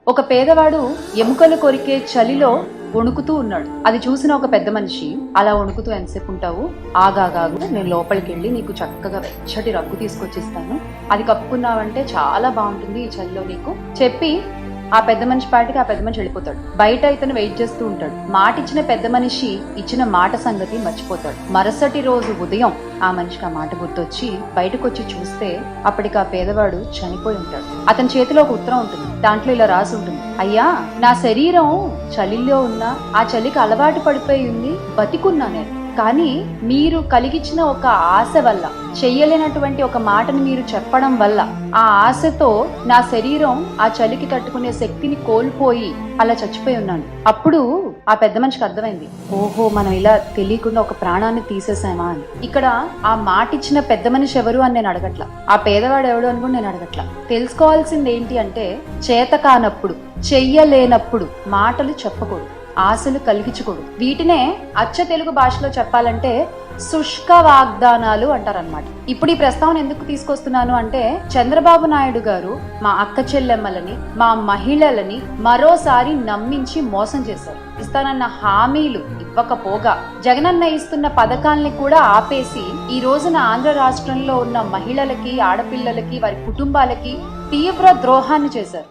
ఒక పేదవాడు ఎముకలు కొరికే చలిలో వణుకుతూ ఉన్నాడు. అది చూసిన ఒక పెద్ద మనిషి, అలా వణుకుతూ ఎంతసేపు ఉంటావు, ఆగాగాగు, నేను లోపలికి వెళ్ళి నీకు చక్కగా వెచ్చటి రగ్గు తీసుకొచ్చిస్తాను, అది కప్పుకున్నావంటే చాలా బాగుంటుంది ఈ చలిలో నీకు చెప్పి ఆ పెద్ద మనిషి పాటికి ఆ పెద్ద మనిషి వెళ్ళిపోతాడు. బయట ఇతను వెయిట్ చేస్తూ ఉంటాడు. మాట ఇచ్చిన పెద్ద మనిషి ఇచ్చిన మాట సంగతి మర్చిపోతాడు. మరుసటి రోజు ఉదయం ఆ మనిషికి ఆ మాట గుర్తొచ్చి బయటకు వచ్చి చూస్తే అప్పటికి ఆ పేదవాడు చనిపోయి ఉంటాడు. అతని చేతిలో ఒక ఉత్తరం ఉంటుంది. దాంట్లో ఇలా రాసి ఉంటుంది, అయ్యా, నా శరీరం చలిలో ఉన్న ఆ చలికి అలవాటు పడిపోయి ఉంది, బతికున్నా నేను. కానీ మీరు కలిగించిన ఒక ఆశ వల్ల, చెయ్యలేనటువంటి ఒక మాటని మీరు చెప్పడం వల్ల, ఆ ఆశతో నా శరీరం ఆ చలికి తట్టుకునే శక్తిని కోల్పోయి అలా చచ్చిపోయి ఉన్నాను. అప్పుడు ఆ పెద్ద మనిషికి అర్థమైంది, ఓహో, మనం ఇలా తెలియకుండా ఒక ప్రాణాన్ని తీసేసామా అని. ఇక్కడ ఆ మాట ఇచ్చిన పెద్ద మనిషి ఎవరు అని నేను అడగట్లా, ఆ పేదవాడు ఎవడు అని కూడా నేను అడగట్లా. తెలుసుకోవాల్సింది ఏంటి అంటే, చేత కానప్పుడు, చెయ్యలేనప్పుడు మాటలు చెప్పకూడదు, ఆశలు కలిగించకూడదు. వీటినే అచ్చ తెలుగు భాషలో చెప్పాలంటే శుష్క వాగ్దానాలు అంటారనమాట. ఇప్పుడు ఈ ప్రస్తావన ఎందుకు తీసుకొస్తున్నాను అంటే, చంద్రబాబు నాయుడు గారు మా అక్క చెల్లెమ్మలని, మా మహిళలని మరోసారి నమ్మించి మోసం చేశారు. ఇస్తానన్న హామీలు ఇవ్వకపోగా, జగనన్న ఇస్తున్న పథకాల్ని కూడా ఆపేసి ఈ రోజున ఆంధ్ర రాష్ట్రంలో ఉన్న మహిళలకి, ఆడపిల్లలకి, వారి కుటుంబాలకి తీవ్ర ద్రోహాన్ని చేశారు.